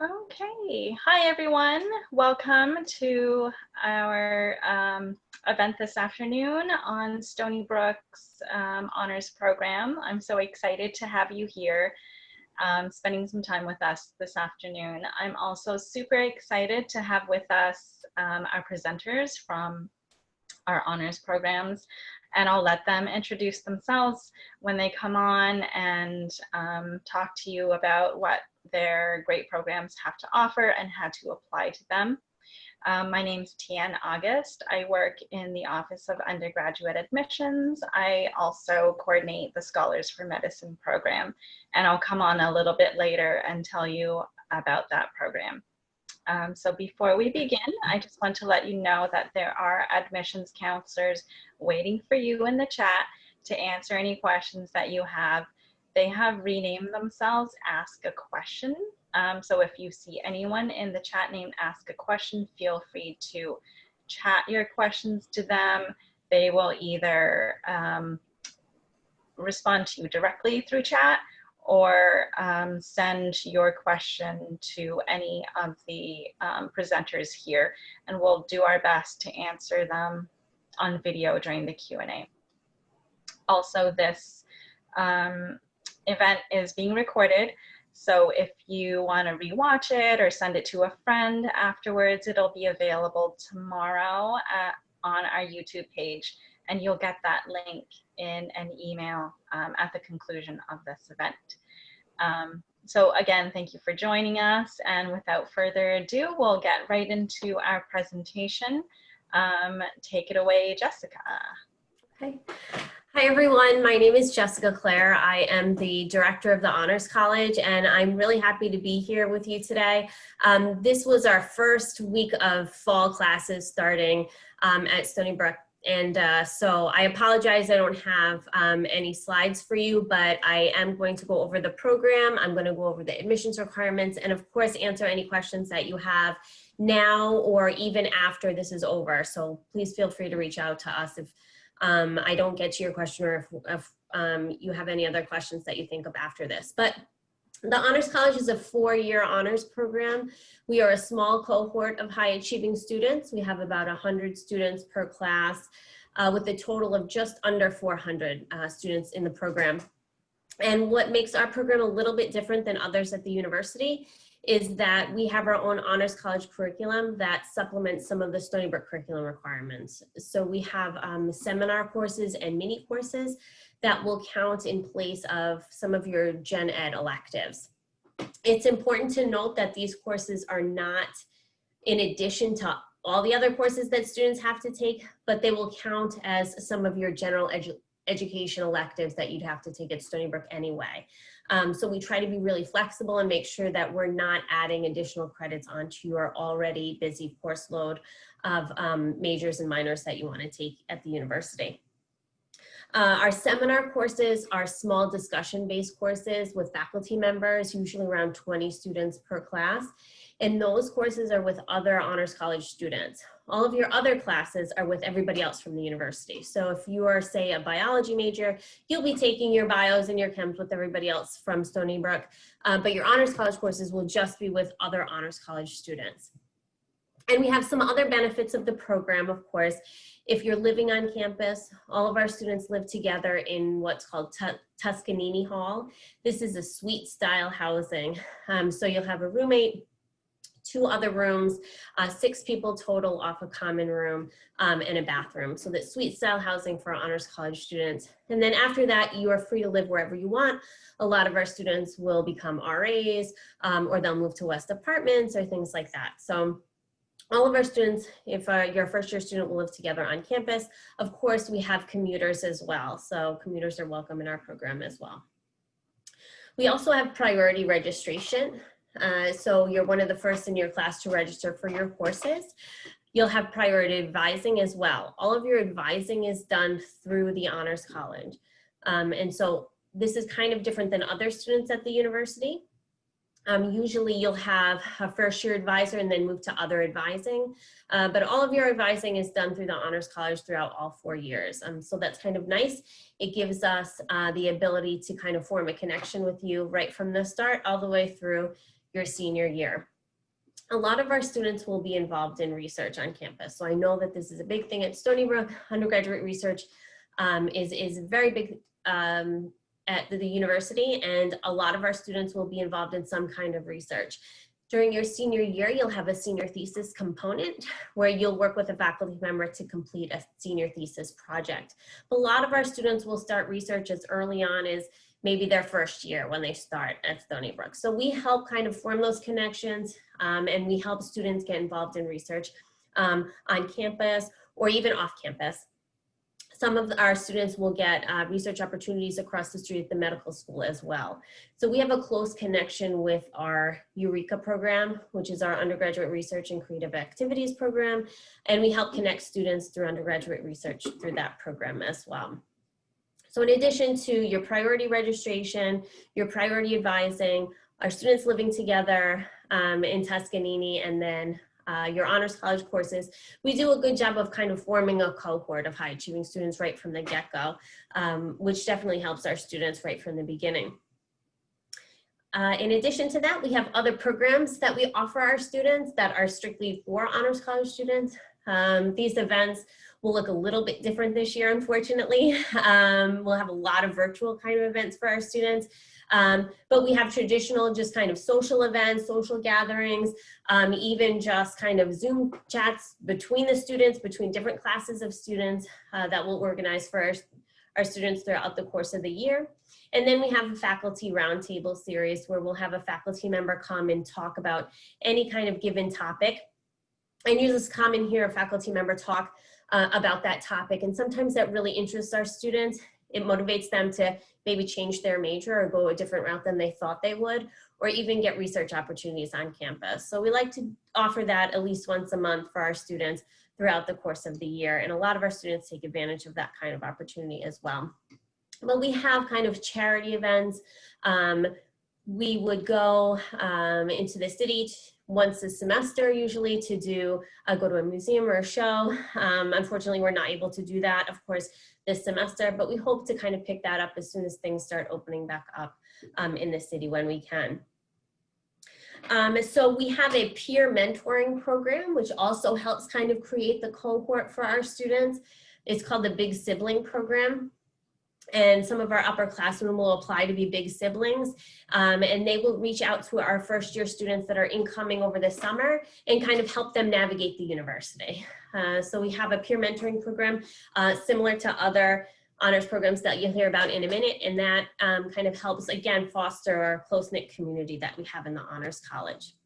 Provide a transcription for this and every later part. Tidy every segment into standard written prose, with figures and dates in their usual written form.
Okay, hi everyone. Welcome to our event this afternoon on Stony Brook's honors program. I'm so excited to have you here spending some time with us this afternoon. I'm also super excited to have with us our presenters from our honors programs, and I'll let them introduce themselves when they come on and talk to you about what their great programs have to offer and how to apply to them. My name's Tian August. I work in the Office of Undergraduate Admissions. I also coordinate the Scholars for Medicine program, and I'll come on a little bit later and tell you about that program. So before we begin, I just want to let you know that there are admissions counselors waiting for you in the chat to answer any questions that you have. They have renamed themselves Ask a Question. So if you see anyone in the chat named Ask a Question, feel free to chat your questions to them. They will either respond to you directly through chat or send your question to any of the presenters here, and we'll do our best to answer them on video during the Q&A. Also, this event is being recorded, so if you want to rewatch it or send it to a friend afterwards, it'll be available tomorrow on our YouTube page, and you'll get that link in an email at the conclusion of this event. So again, thank you for joining us, and without further ado, we'll get right into our presentation. Take it away, Jessica. Okay. Hi everyone, my name is Jessica Clare. I am the director of the Honors College, and I'm really happy to be here with you today. This was our first week of fall classes starting at Stony Brook. And so I apologize I don't have any slides for you, but I am going to go over the program. I'm going to go over the admissions requirements and of course answer any questions that you have now or even after this is over. So please feel free to reach out to us if I don't get to your question or if you have any other questions that you think of after this. But the Honors College is a 4-year honors program. We are a small cohort of high achieving students. We have about 100 students per class with a total of just under 400 students in the program. And what makes our program a little bit different than others at the university is that we have our own Honors College curriculum that supplements some of the Stony Brook curriculum requirements. So we have seminar courses and mini courses that will count in place of some of your gen ed electives. It's important to note that these courses are not in addition to all the other courses that students have to take, but they will count as some of your general education electives that you'd have to take at Stony Brook anyway. So we try to be really flexible and make sure that we're not adding additional credits onto your already busy course load of majors and minors that you want to take at the university. Our seminar courses are small discussion-based courses with faculty members, usually around 20 students per class. And those courses are with other Honors College students. All of your other classes are with everybody else from the university. So if you are, say, a biology major, you'll be taking your bios and your chems with everybody else from Stony Brook, but your Honors College courses will just be with other Honors College students. And we have some other benefits of the program, of course. If you're living on campus, all of our students live together in what's called Tuscanini Hall. This is a suite style housing. So you'll have a roommate, 2 other rooms, 6 people total off a common room and a bathroom. So that's suite style housing for our Honors College students. And then after that, you are free to live wherever you want. A lot of our students will become RAs or they'll move to West Apartments or things like that. So all of our students, if you're a first year student, will live together on campus. Of course, we have commuters as well. So commuters are welcome in our program as well. We also have priority registration. So you're one of the first in your class to register for your courses. You'll have priority advising as well. All of your advising is done through the Honors College. And so this is kind of different than other students at the university. Usually you'll have a first year advisor and then move to other advising, but all of your advising is done through the Honors College throughout all 4 years. So that's kind of nice. It gives us the ability to kind of form a connection with you right from the start all the way through your senior year. A lot of our students will be involved in research on campus. So I know that this is a big thing at Stony Brook. Undergraduate research is very big at the university, and a lot of our students will be involved in some kind of research. During your senior year, you'll have a senior thesis component where you'll work with a faculty member to complete a senior thesis project. A lot of our students will start research as early on as maybe their first year when they start at Stony Brook. So we help kind of form those connections, and we help students get involved in research on campus or even off campus. Some of our students will get research opportunities across the street at the medical school as well. So we have a close connection with our Eureka program, which is our undergraduate research and creative activities program. And we help connect students through undergraduate research through that program as well. So in addition to your priority registration, your priority advising, our students living together in Tuscanini, and then your honors college courses, we do a good job of kind of forming a cohort of high achieving students right from the get-go, which definitely helps our students right from the beginning. In addition to that, we have other programs that we offer our students that are strictly for honors college students. These events will look a little bit different this year, unfortunately. We'll have a lot of virtual kind of events for our students. But we have traditional just kind of social events, social gatherings, even just kind of Zoom chats between the students, between different classes of students that we'll organize for our students throughout the course of the year. And then we have a faculty roundtable series where we'll have a faculty member come and talk about any kind of given topic. And usually it's common here, a faculty member talk about that topic. And sometimes that really interests our students. It motivates them to maybe change their major or go a different route than they thought they would, or even get research opportunities on campus. So we like to offer that at least once a month for our students throughout the course of the year. And a lot of our students take advantage of that kind of opportunity as well. But we have kind of charity events. We would go into the city once a semester usually to do go to a museum or a show. Unfortunately, we're not able to do that, of course, this semester, but we hope to kind of pick that up as soon as things start opening back up in the city when we can. So we have a peer mentoring program, which also helps kind of create the cohort for our students. It's called the Big Sibling Program. And some of our upperclassmen will apply to be big siblings, and they will reach out to our first year students that are incoming over the summer and kind of help them navigate the university. So we have a peer mentoring program similar to other honors programs that you'll hear about in a minute, and that kind of helps, again, foster our close-knit community that we have in the Honors College.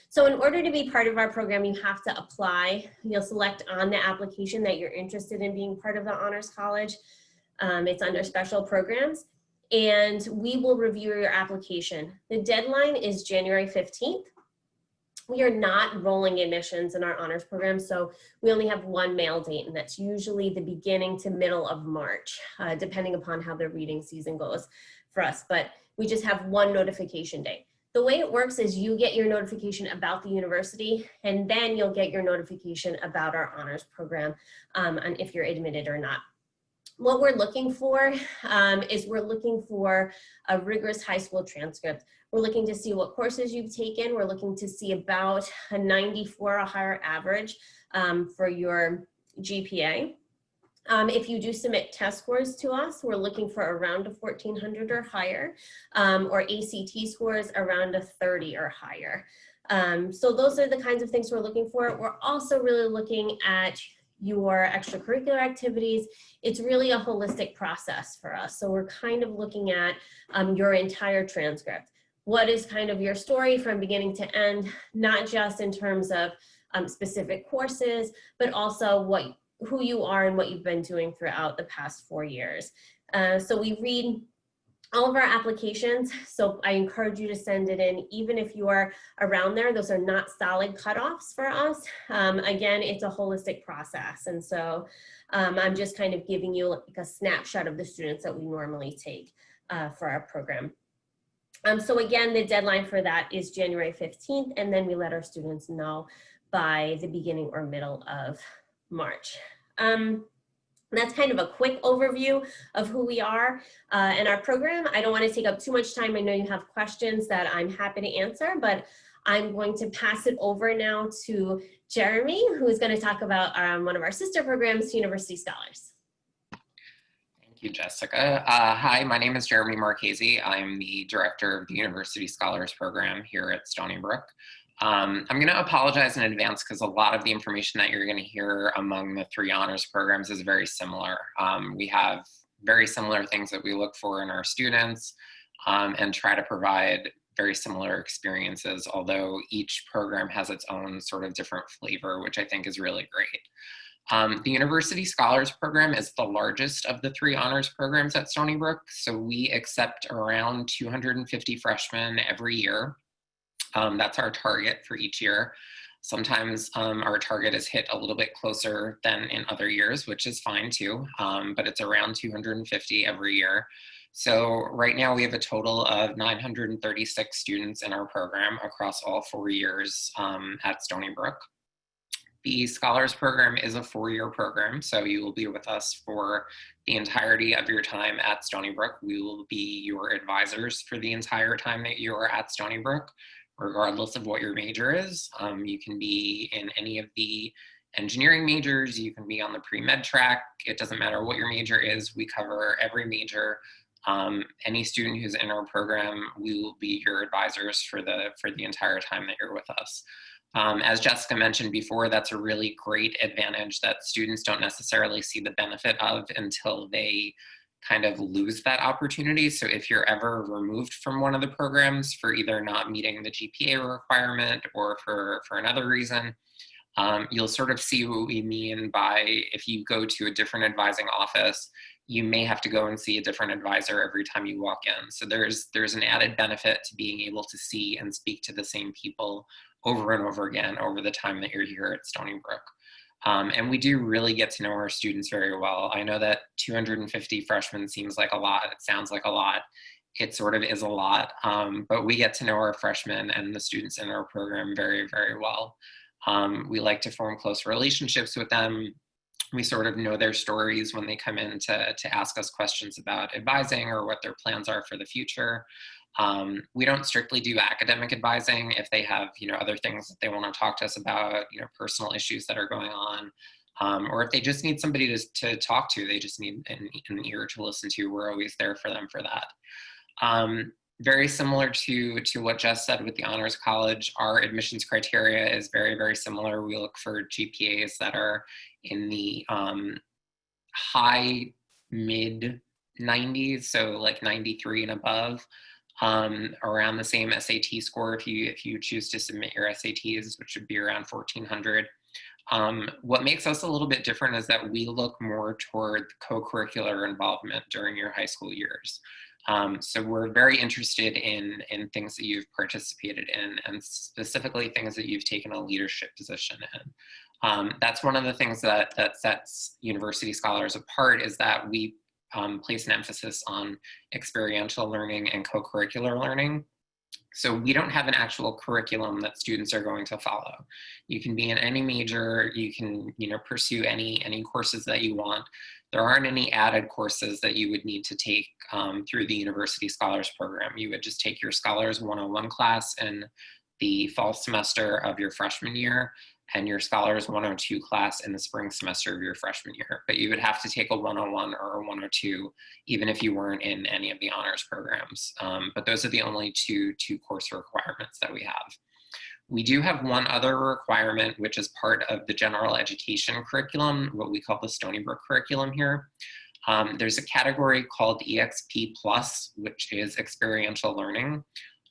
So in order to be part of our program, you have to apply. You'll select on the application that you're interested in being part of the Honors College. It's under special programs, and we will review your application. The deadline is January 15th. We are not rolling admissions in our honors program, so we only have one mail date, and that's usually the beginning to middle of March, depending upon how the reading season goes for us, but we just have one notification date. The way it works is you get your notification about the university, and then you'll get your notification about our honors program and if you're admitted or not. What we're looking for is we're looking for a rigorous high school transcript. We're looking to see what courses you've taken. We're looking to see about a 94 or higher average for your GPA. If you do submit test scores to us, we're looking for around a 1400 or higher, or ACT scores around a 30 or higher. So those are the kinds of things we're looking for. We're also really looking at your extracurricular activities. It's really a holistic process for us. So we're kind of looking at your entire transcript. What is kind of your story from beginning to end, not just in terms of specific courses, but also who you are and what you've been doing throughout the past 4 years. So we read all of our applications, so I encourage you to send it in, even if you are around there. Those are not solid cutoffs for us. Again, it's a holistic process, and so I'm just kind of giving you like a snapshot of the students that we normally take for our program. So again, the deadline for that is January 15th, and then we let our students know by the beginning or middle of March. That's kind of a quick overview of who we are and our program. I don't want to take up too much time. I know you have questions that I'm happy to answer, but I'm going to pass it over now to Jeremy, who is going to talk about one of our sister programs, University Scholars. Thank you, Jessica. Hi, my name is Jeremy Marchese. I'm the director of the University Scholars Program here at Stony Brook. I'm going to apologize in advance because a lot of the information that you're going to hear among the 3 honors programs is very similar. We have very similar things that we look for in our students and try to provide very similar experiences, although each program has its own sort of different flavor, which I think is really great. The University Scholars Program is the largest of the 3 honors programs at Stony Brook, so we accept around 250 freshmen every year. That's our target for each year. Sometimes our target is hit a little bit closer than in other years, which is fine too, but it's around 250 every year. So right now we have a total of 936 students in our program across all 4 years at Stony Brook. The Scholars Program is a 4-year program, so you will be with us for the entirety of your time at Stony Brook. We will be your advisors for the entire time that you are at Stony Brook, regardless of what your major is. You can be in any of the engineering majors, you can be on the pre-med track, it doesn't matter what your major is, we cover every major. Any student who's in our program, we will be your advisors for the entire time that you're with us. As Jessica mentioned before, that's a really great advantage that students don't necessarily see the benefit of until they kind of lose that opportunity. So if you're ever removed from one of the programs for either not meeting the GPA requirement or for another reason, you'll sort of see what we mean by if you go to a different advising office, you may have to go and see a different advisor every time you walk in. So there's an added benefit to being able to see and speak to the same people over and over again over the time that you're here at Stony Brook. And we do really get to know our students very well. I know that 250 freshmen seems like a lot, it sounds like a lot, it sort of is a lot, but we get to know our freshmen and the students in our program very, very well. We like to form close relationships with them. We sort of know their stories when they come in to ask us questions about advising or what their plans are for the future. We don't strictly do academic advising. If they have, other things that they want to talk to us about, personal issues that are going on, or if they just need somebody to talk to, they just need an ear to listen to, we're always there for them for that. Very similar to what Jess said with the Honors College, our admissions criteria is very, very similar. We look for GPAs that are in the high mid 90s, so like 93 and above. Around the same SAT score if you choose to submit your SATs, which would be around 1400. What makes us a little bit different is that we look more toward co-curricular involvement during your high school years. So we're very interested in things that you've participated in, and specifically things that you've taken a leadership position in. That's one of the things that sets University Scholars apart, is that we place an emphasis on experiential learning and co-curricular learning. So we don't have an actual curriculum that students are going to follow. You can be in any major, you can pursue any courses that you want. There aren't any added courses that you would need to take through the University Scholars Program. You would just take your Scholars 101 class in the fall semester of your freshman year, and your Scholars 102 class in the spring semester of your freshman year. But you would have to take a 101 or a 102, even if you weren't in any of the honors programs. But those are the only two course requirements that we have. We do have one other requirement, which is part of the general education curriculum, what we call the Stony Brook curriculum here. There's a category called EXP+, which is experiential learning.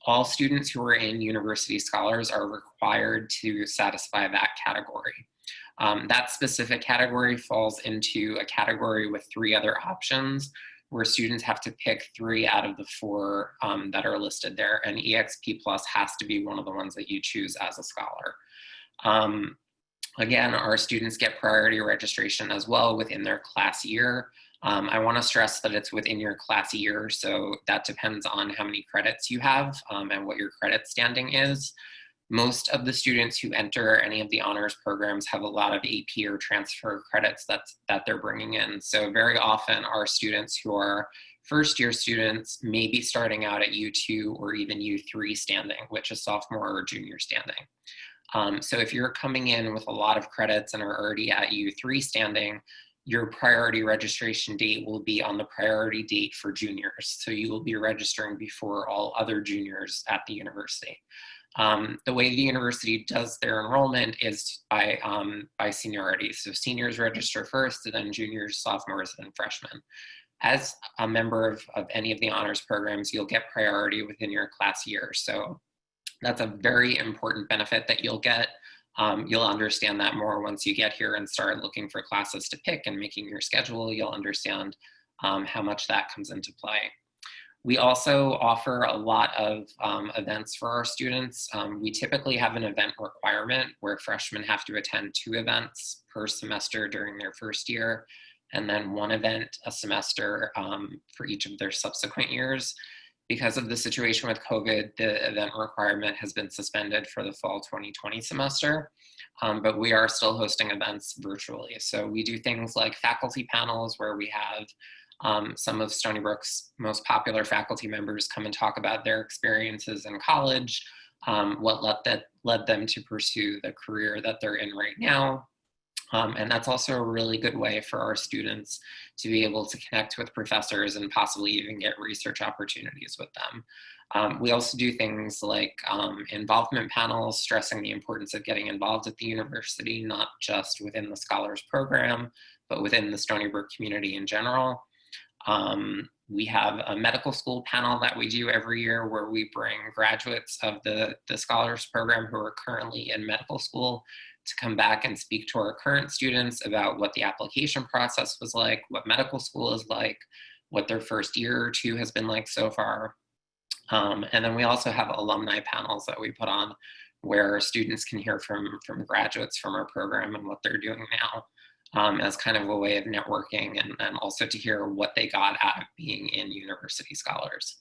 All students who are in University Scholars are required to satisfy that category. That specific category falls into a category with 3 other options, where students have to pick 3 out of the 4 that are listed there, and EXP Plus has to be one of the ones that you choose as a scholar. Again, our students get priority registration as well within their class year. I want to stress that it's within your class year, so that depends on how many credits you have and what your credit standing is. Most of the students who enter any of the honors programs have a lot of AP or transfer credits that they're bringing in. So very often our students who are first year students may be starting out at U2 or even U3 standing, which is sophomore or junior standing. So if you're coming in with a lot of credits and are already at U3 standing, your priority registration date will be on the priority date for juniors. So you will be registering before all other juniors at the university. The way the university does their enrollment is by seniority. So seniors register first, and then juniors, sophomores, and freshmen. As a member of any of the honors programs, you'll get priority within your class year. So that's a very important benefit that you'll get. You'll understand that more once you get here and start looking for classes to pick and making your schedule. You'll understand how much that comes into play. We also offer a lot of events for our students. We typically have an event requirement where freshmen have to attend 2 events per semester during their first year, and then 1 event a semester for each of their subsequent years. Because of the situation with COVID, the event requirement has been suspended for the fall 2020 semester, but we are still hosting events virtually. So we do things like faculty panels where we have some of Stony Brook's most popular faculty members come and talk about their experiences in college, what led them to pursue the career that they're in right now. And that's also a really good way for our students to be able to connect with professors and possibly even get research opportunities with them. We also do things like involvement panels, stressing the importance of getting involved at the university, not just within the Scholars Program, but within the Stony Brook community in general. We have a medical school panel that we do every year where we bring graduates of the Scholars Program who are currently in medical school to come back and speak to our current students about what the application process was like, what medical school is like, what their first year or 2 has been like so far. And then we also have alumni panels that we put on where students can hear from graduates from our program and what they're doing now. As kind of a way of networking and also to hear what they got out of being in University Scholars.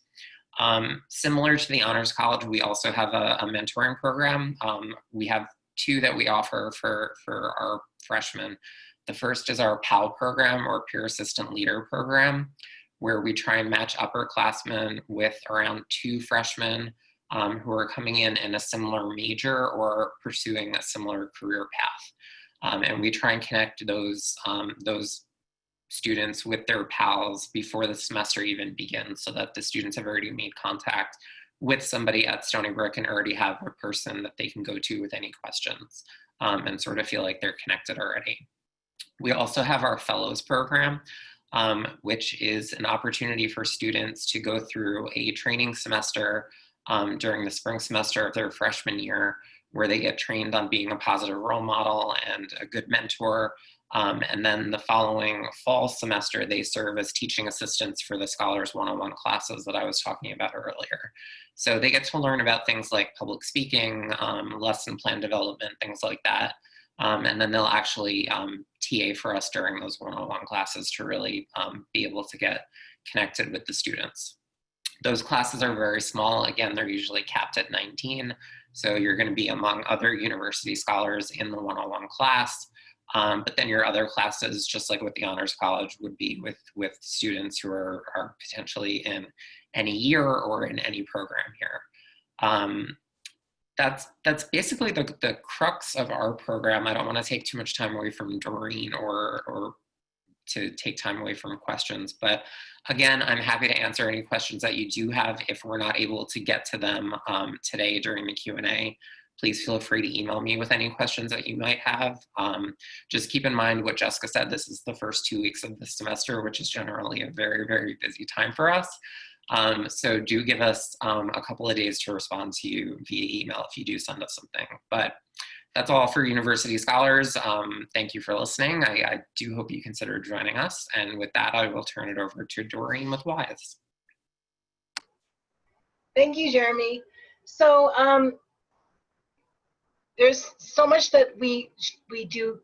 Similar to the Honors College, we also have a mentoring program. We have 2 that we offer for our freshmen. The first is our PAL program, or Peer Assistant Leader program, where we try and match upperclassmen with around 2 freshmen who are coming in a similar major or pursuing a similar career path. And we try and connect those students with their pals before the semester even begins, so that the students have already made contact with somebody at Stony Brook and already have a person that they can go to with any questions and sort of feel like they're connected already. We also have our Fellows program, which is an opportunity for students to go through a training semester during the spring semester of their freshman year, where they get trained on being a positive role model and a good mentor. And then the following fall semester, they serve as teaching assistants for the Scholars 101 classes that I was talking about earlier. So they get to learn about things like public speaking, lesson plan development, things like that. And then they'll actually TA for us during those 101 classes to really be able to get connected with the students. Those classes are very small. Again, they're usually capped at 19. So you're going to be among other university scholars in the 101 class. But then your other classes, just like with the Honors College, would be with students who are potentially in any year or in any program here. That's basically the crux of our program. I don't want to take too much time away from Doreen or to take time away from questions. But again, I'm happy to answer any questions that you do have. If we're not able to get to them today during the Q&A, please feel free to email me with any questions that you might have. Just keep in mind what Jessica said, this is the first 2 weeks of the semester, which is generally a very, very busy time for us. So do give us a couple of days to respond to you via email if you do send us something. But that's all for University Scholars. Thank you for listening. I do hope you consider joining us. And with that, I will turn it over to Doreen with WISE. Thank you, Jeremy. So there's so much that we do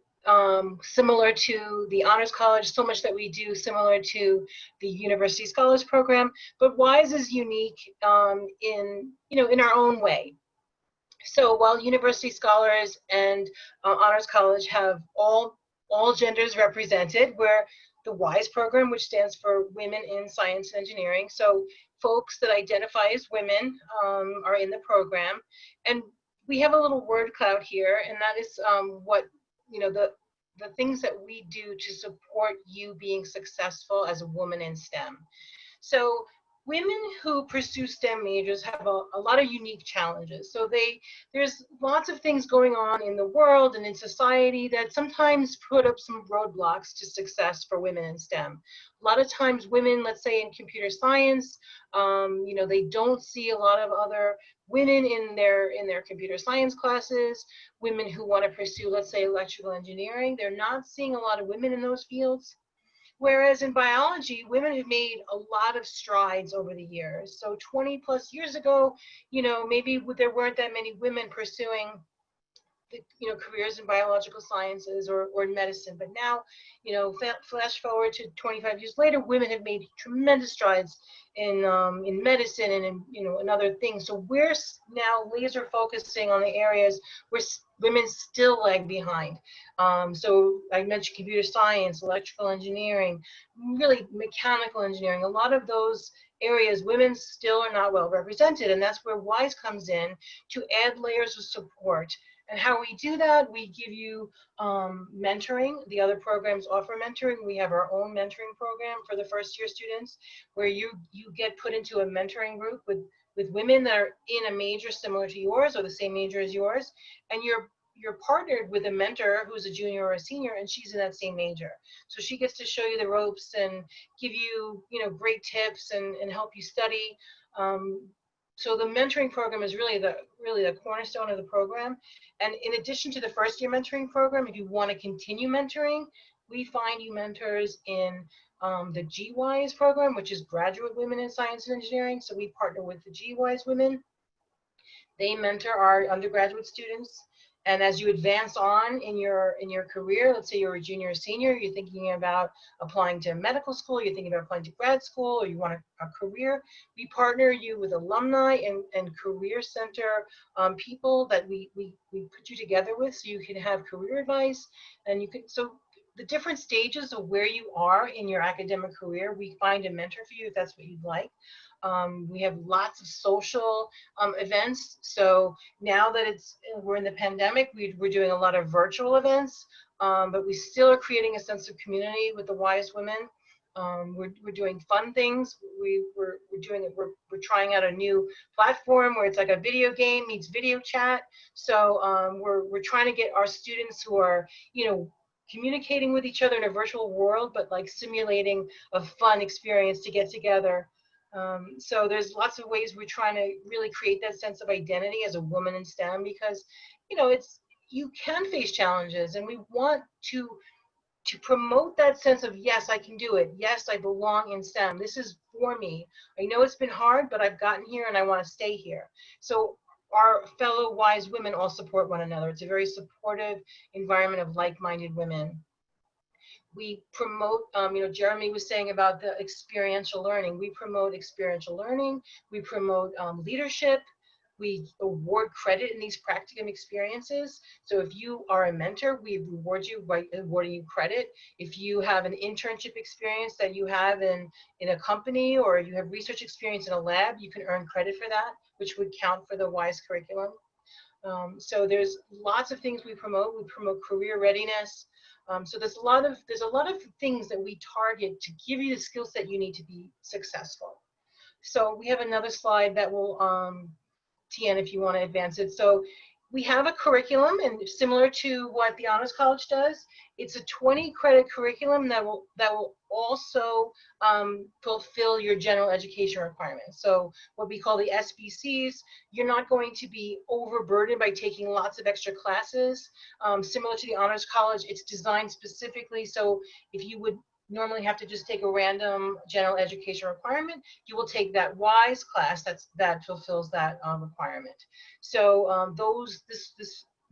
similar to the Honors College, so much that we do similar to the University Scholars Program, but WISE is unique in our own way. So while university scholars and honors college have all genders represented, we're the WISE program, which stands for Women in Science and Engineering. So folks that identify as women are in the program. And we have a little word cloud here, and that is what, you know, the things that we do to support you being successful as a woman in STEM. So women who pursue STEM majors have a lot of unique challenges. So there's lots of things going on in the world and in society that sometimes put up some roadblocks to success for women in STEM. A lot of times women, let's say in computer science, you know, they don't see a lot of other women in their computer science classes. Women who want to pursue, let's say, electrical engineering, they're not seeing a lot of women in those fields. Whereas in biology, women have made a lot of strides over the years. So 20 plus years ago, you know, maybe there weren't that many women pursuing careers in biological sciences or in medicine. But now, you know, flash forward to 25 years later, women have made tremendous strides in medicine and in other things. So we're now laser focusing on the areas where women still lag behind. So I mentioned computer science, electrical engineering, really mechanical engineering. A lot of those areas, women still are not well represented, and that's where WISE comes in to add layers of support. And how we do that, we give you mentoring. The other programs offer mentoring. We have our own mentoring program for the first year students, where you get put into a mentoring group with women that are in a major similar to yours or the same major as yours, and you're partnered with a mentor who's a junior or a senior, and she's in that same major. So she gets to show you the ropes and give you, great tips and help you study. So the mentoring program is really the cornerstone of the program. And in addition to the first year mentoring program, if you want to continue mentoring, we find you mentors in the GWISE program, which is Graduate Women in Science and Engineering. So we partner with the GWISE women. They mentor our undergraduate students. And as you advance on in your career, let's say you're a junior or senior, you're thinking about applying to medical school, you're thinking about applying to grad school, or you want a career, we partner you with alumni and career center people that we put you together with, so you can have career advice. And you can, so the different stages of where you are in your academic career, we find a mentor for you if that's what you'd like. We have lots of social events. So now that we're in the pandemic, we're doing a lot of virtual events, but we still are creating a sense of community with the WISE women. We're doing fun things. We're trying out a new platform where it's like a video game meets video chat. So we're trying to get our students who are, communicating with each other in a virtual world, but like simulating a fun experience to get together. So there's lots of ways we're trying to really create that sense of identity as a woman in STEM, because, you can face challenges, and we want to promote that sense of, yes, I can do it. Yes, I belong in STEM. This is for me. I know it's been hard, but I've gotten here and I want to stay here. So our fellow WISE women all support one another. It's a very supportive environment of like-minded women. We promote, Jeremy was saying about the experiential learning. We promote experiential learning. We promote leadership. We award credit in these practicum experiences. So if you are a mentor, we reward you by awarding you credit. If you have an internship experience that you have in a company, or you have research experience in a lab, you can earn credit for that, which would count for the WISE curriculum. So there's lots of things we promote. We promote career readiness. So there's a lot of things that we target to give you the skill set you need to be successful. So we have another slide that will, Tian, if you want to advance it. So we have a curriculum, and similar to what the Honors College does, it's a 20 credit curriculum that will also fulfill your general education requirements. So what we call the SBCs, you're not going to be overburdened by taking lots of extra classes. Similar to the Honors College, it's designed specifically so if you would normally have to just take a random general education requirement, you will take that WISE class that fulfills that requirement. So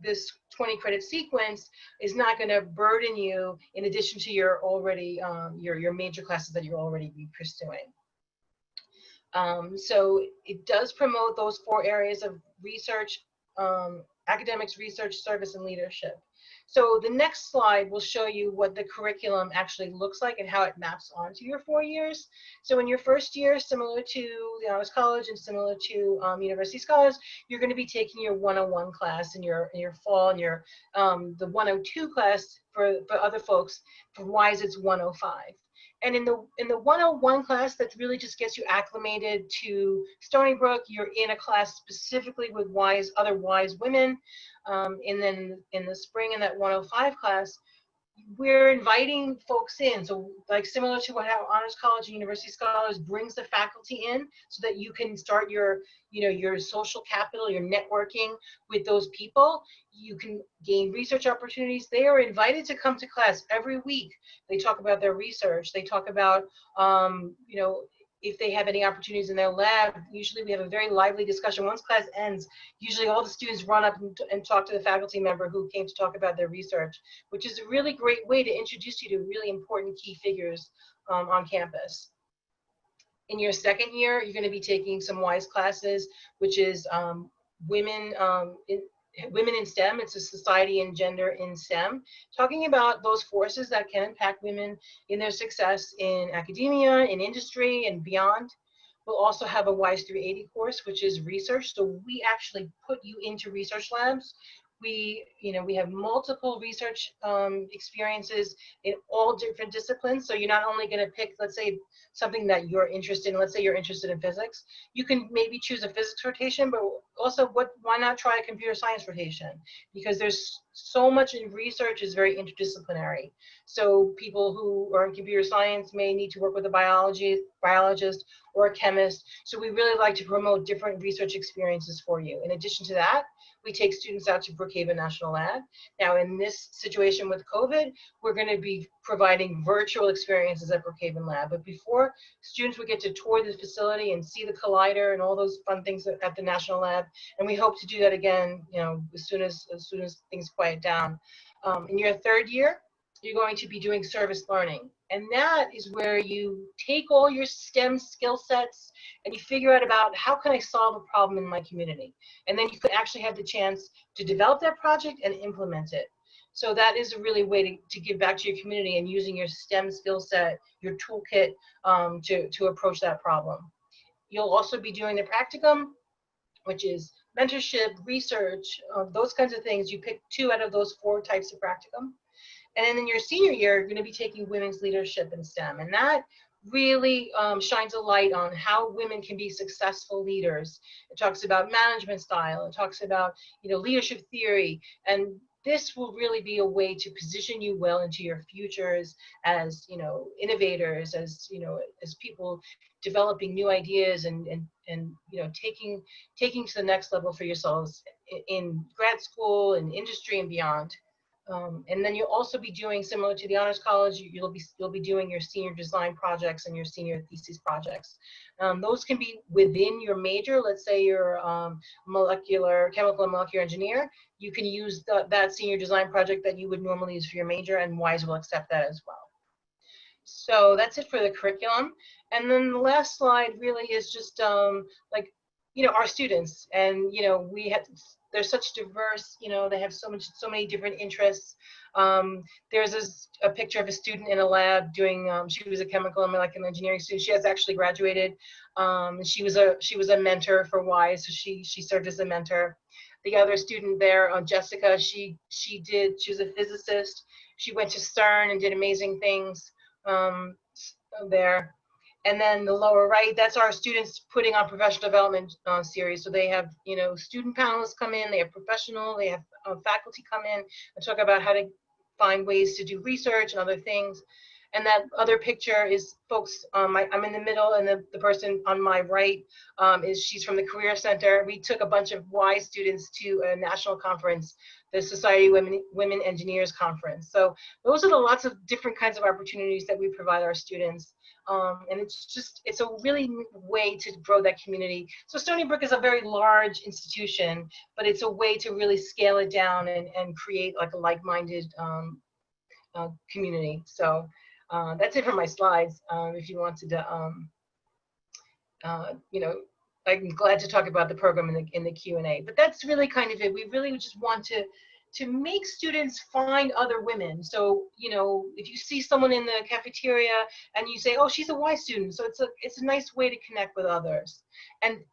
this 20 credit sequence is not going to burden you in addition to your already your major classes that you're already pursuing. So it does promote those 4 areas of research, academics, research, service, and leadership. So the next slide will show you what the curriculum actually looks like and how it maps onto your 4 years. So in your first year, similar to the Honors College and similar to University Scholars, you're going to be taking your 101 class in your fall, and your the 102 class for other folks. For WISE, it's 105. And in the 101 class, that really just gets you acclimated to Stony Brook. You're in a class specifically with other WISE women. And then in the spring, in that 105 class, we're inviting folks in. So like similar to how Honors College and University Scholars brings the faculty in so that you can start your social capital, your networking with those people. You can gain research opportunities. They are invited to come to class every week. They talk about their research. They talk about, if they have any opportunities in their lab. Usually we have a very lively discussion. Once class ends, usually all the students run up and talk to the faculty member who came to talk about their research, which is a really great way to introduce you to really important key figures on campus. In your second year, you're going to be taking some WISE classes, which is women in STEM. It's a society and gender in STEM, talking about those forces that can impact women in their success in academia, in industry, and beyond. We'll also have a WISE 380 course, which is research. So we actually put you into research labs. We have multiple research experiences in all different disciplines. So you're not only going to pick, let's say, something that you're interested in. Let's say you're interested in physics. You can maybe choose a physics rotation, but also why not try a computer science rotation? Because there's so much in research is very interdisciplinary. So people who are in computer science may need to work with a biologist or a chemist. So we really like to promote different research experiences for you. In addition to that, we take students out to Brookhaven National Lab. Now in this situation with COVID, we're going to be providing virtual experiences at Brookhaven Lab. But before, students would get to tour the facility and see the collider and all those fun things at the National Lab. And we hope to do that again, as soon as things quiet down. In your third year, you're going to be doing service learning. And that is where you take all your STEM skill sets and you figure out about how can I solve a problem in my community? And then you could actually have the chance to develop that project and implement it. So that is a really way to give back to your community and using your STEM skill set, your toolkit to approach that problem. You'll also be doing the practicum, which is mentorship, research, those kinds of things. You pick 2 out of those 4 types of practicum. And then in your senior year, you're going to be taking women's leadership in STEM. And that really shines a light on how women can be successful leaders. It talks about management style. It talks about, leadership theory. And this will really be a way to position you well into your futures as, innovators, as people developing new ideas and taking to the next level for yourselves in grad school and industry and beyond. And then you'll also be doing, similar to the Honors College, you'll be doing your senior design projects and your senior thesis projects. Those can be within your major. Let's say you're chemical and molecular engineer. You can use that senior design project that you would normally use for your major, and WISE will accept that as well. So that's it for the curriculum. And then the last slide really is just our students, and they're such diverse, they have so many different interests. There's a picture of a student in a lab doing, she was a chemical and molecular engineering student. She has actually graduated. She was a mentor for WISE, so she served as a mentor. The other student there, Jessica, she was a physicist. She went to CERN and did amazing things there. And then the lower right, that's our students putting on professional development series. So they have, student panelists come in, they have professional, they have faculty come in and talk about how to find ways to do research and other things. And that other picture is folks, I'm in the middle, and the person on my right she's from the Career Center. We took a bunch of WISE students to a national conference, the Society of Women Engineers Conference. So those are the lots of different kinds of opportunities that we provide our students. And it's a really way to grow that community. So Stony Brook is a very large institution, but it's a way to really scale it down and create like a like-minded community. So that's it for my slides. If you wanted to, I'm glad to talk about the program in the Q&A. But that's really kind of it. We really just want to make students find other women. So, you know, if you see someone in the cafeteria and you say, oh, she's a Y student, so it's a nice way to connect with others. And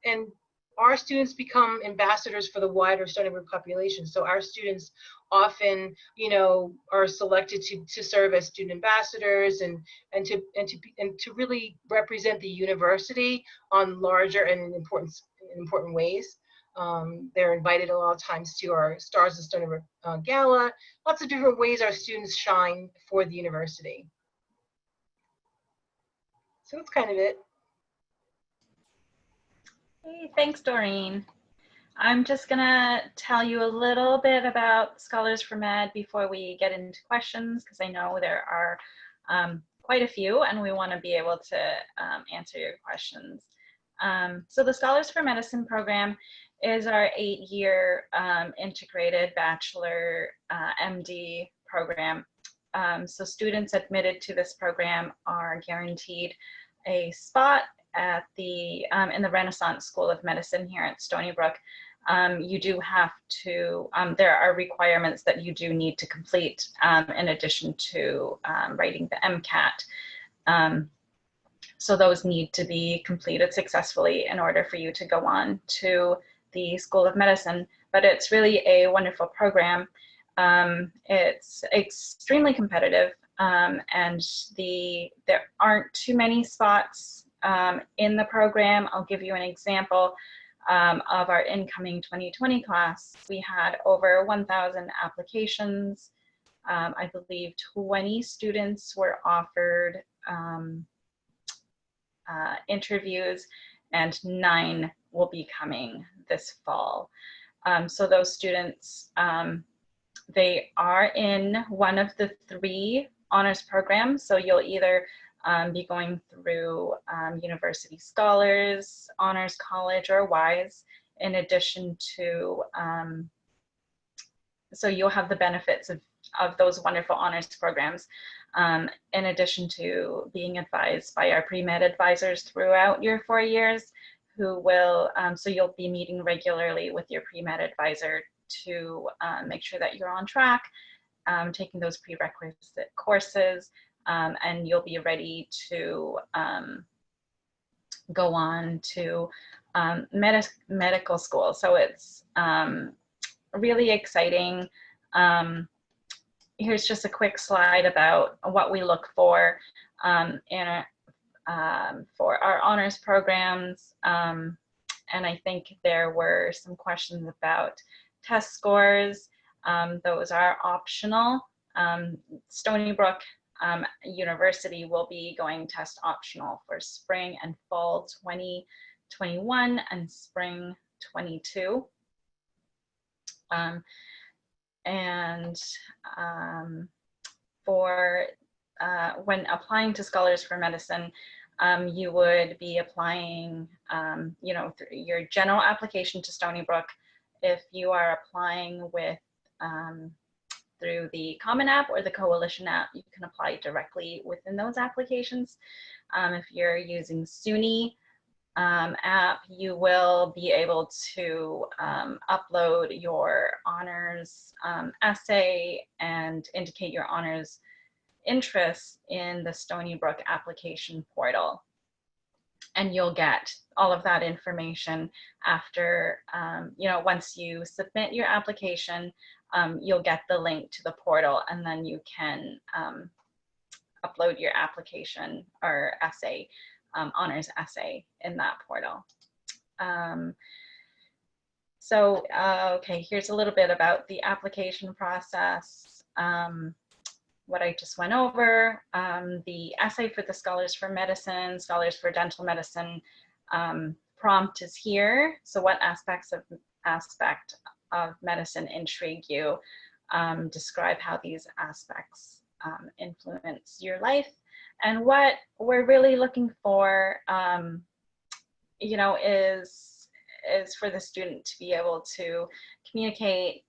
our students become ambassadors for the wider Stony Brook population. So our students often, you know, are selected to serve as student ambassadors and to really represent the university on larger and important ways. They're invited a lot of times to our Stars of Stony Brook Gala. Lots of different ways our students shine for the university. So that's kind of it. Hey, thanks, Doreen. I'm just gonna tell you a little bit about Scholars for Med before we get into questions, because I know there are quite a few and we want to be able to answer your questions. So the Scholars for Medicine program is our 8-year integrated Bachelor MD program. So students admitted to this program are guaranteed a spot at the in the Renaissance School of Medicine here at Stony Brook. You do have to, there are requirements that you do need to complete in addition to writing the MCAT. So those need to be completed successfully in order for you to go on to the School of Medicine. But it's really a wonderful program. It's extremely competitive, and there aren't too many spots in the program. I'll give you an example of our incoming 2020 class. We had over 1,000 applications. I believe 20 students were offered interviews, and 9 will be coming this fall. So those students, they are in one of the 3 honors programs. So you'll either be going through University Scholars, Honors College, or WISE, in addition to, so you'll have the benefits of those wonderful honors programs, in addition to being advised by our pre-med advisors throughout your 4 years, who will, so you'll be meeting regularly with your pre-med advisor to make sure that you're on track, taking those prerequisite courses, and you'll be ready to go on to medical school. So it's really exciting. Here's just a quick slide about what we look for for our honors programs. And I think there were some questions about test scores. Those are optional. Stony Brook University will be going test optional for spring and fall 2021 and spring 22. For when applying to Scholars for Medicine, you would be applying, you know, your general application to Stony Brook. If you are applying with through the Common App or the Coalition app, you can apply directly within those applications. If you're using SUNY app, you will be able to upload your honors essay and indicate your honors interest in the Stony Brook application portal. And you'll get all of that information after, you know, once you submit your application, you'll get the link to the portal, and then you can upload your application or essay, honors essay in that portal. Okay, here's a little bit about the application process. What I just went over, the essay for the Scholars for Medicine, Scholars for Dental Medicine prompt is here. So what aspect of medicine intrigue you? Describe how these aspects influence your life. And what we're really looking for, you know, is for the student to be able to communicate,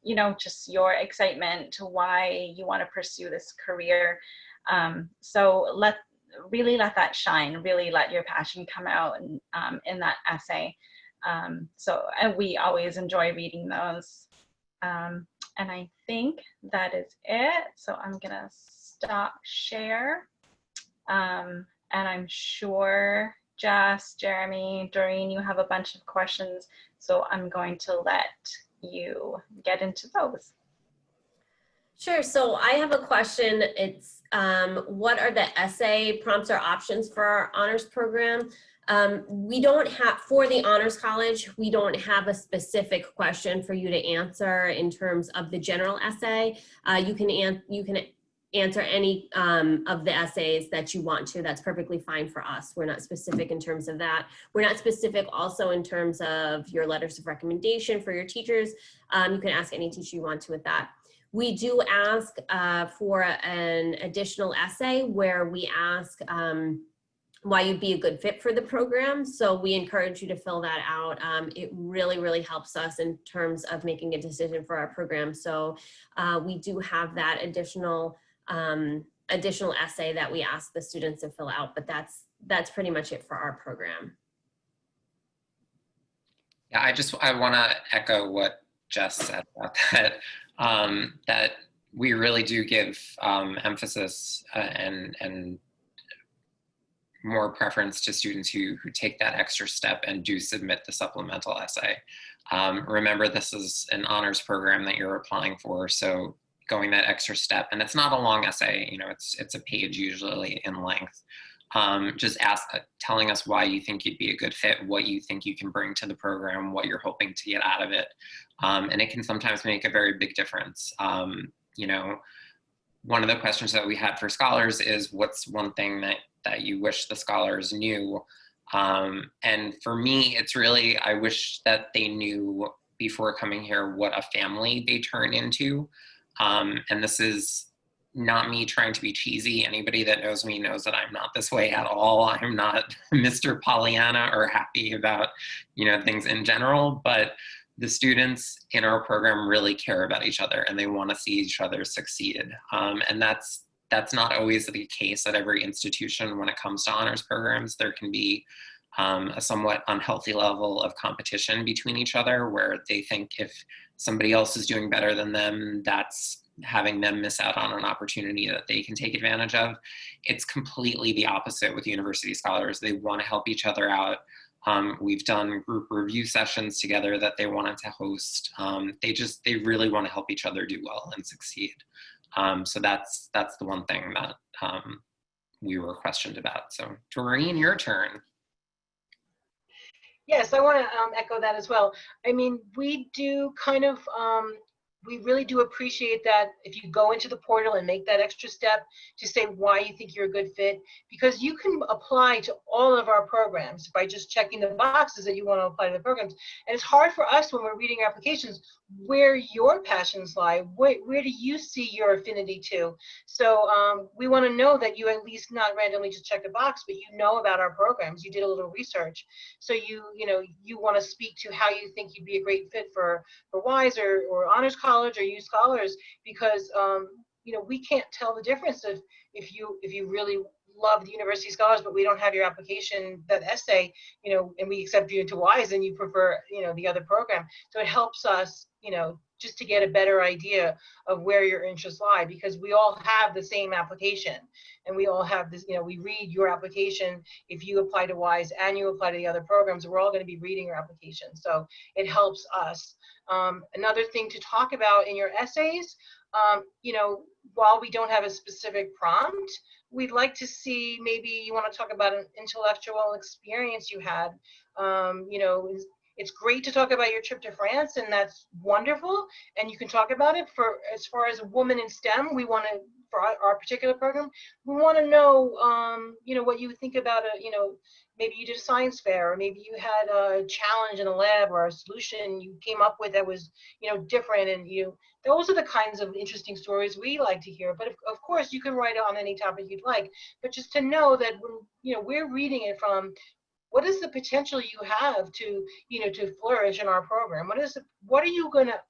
you know, just your excitement to why you want to pursue this career. So really let that shine, really let your passion come out in that essay. And we always enjoy reading those. And I think that is it. So I'm gonna stop share. And I'm sure Jess, Jeremy, Doreen, you have a bunch of questions. So I'm going to let you get into those. Sure. So I have a question. It's what are the essay prompts or options for our honors program? We don't have, for the Honors College, we don't have a specific question for you to answer in terms of the general essay. You can answer any of the essays that you want to. That's perfectly fine for us. We're not specific in terms of that. We're not specific also in terms of your letters of recommendation for your teachers. You can ask any teacher you want to with that. We do ask for an additional essay where we ask why you'd be a good fit for the program. So we encourage you to fill that out. It really, really helps us in terms of making a decision for our program. So we do have that additional essay that we ask the students to fill out, but that's pretty much it for our program. Yeah, I want to echo what Jess said about that. That we really do give emphasis and more preference to students who take that extra step and do submit the supplemental essay. Remember, this is an honors program that you're applying for, so going that extra step, and it's not a long essay, you know, it's a page usually in length. Just telling us why you think you'd be a good fit, what you think you can bring to the program, what you're hoping to get out of it. And it can sometimes make a very big difference. You know, one of the questions that we had for scholars is, what's one thing that you wish the scholars knew? And for me, it's really, I wish that they knew before coming here what a family they turn into. And this is not me trying to be cheesy. Anybody that knows me knows that I'm not this way at all. I'm not Mr. Pollyanna or happy about, you know, things in general, but the students in our program really care about each other and they want to see each other succeed. And that's not always the case at every institution when it comes to honors programs. There can be a somewhat unhealthy level of competition between each other where they think if somebody else is doing better than them, that's having them miss out on an opportunity that they can take advantage of. It's completely the opposite with university scholars. They want to help each other out. We've done group review sessions together that they wanted to host. They really want to help each other do well and succeed. So that's the one thing that we were questioned about. So Doreen, your turn. Yes, I want to echo that as well. I mean, we do kind of, we really do appreciate that if you go into the portal and make that extra step to say why you think you're a good fit, because you can apply to all of our programs by just checking the boxes that you want to apply to the programs. And it's hard for us when we're reading applications where your passions lie. Where do you see your affinity to? So we want to know that you at least not randomly just check the box, but you know about our programs. You did a little research. So you want to speak to how you think you'd be a great fit for WISE or Honors College or U Scholars, because we can't tell the difference if you really love the University Scholars, but we don't have your application, that essay, and we accept you into WISE and you prefer, the other program. So it helps us, just to get a better idea of where your interests lie, because we all have the same application and we all have this, we read your application. If you apply to WISE and you apply to the other programs, we're all going to be reading your application. So it helps us. Another thing to talk about in your essays, while we don't have a specific prompt, we'd like to see, maybe you want to talk about an intellectual experience you had. It's great to talk about your trip to France, and that's wonderful, and you can talk about it. For as far as a woman in STEM, we want to, for our particular program, we want to know, what you think about maybe you did a science fair, or maybe you had a challenge in a lab or a solution you came up with that was, different, and those are the kinds of interesting stories we like to hear. But of course, you can write on any topic you'd like, but just to know that when, we're reading it from what is the potential you have to, to flourish in our program? What are you going to,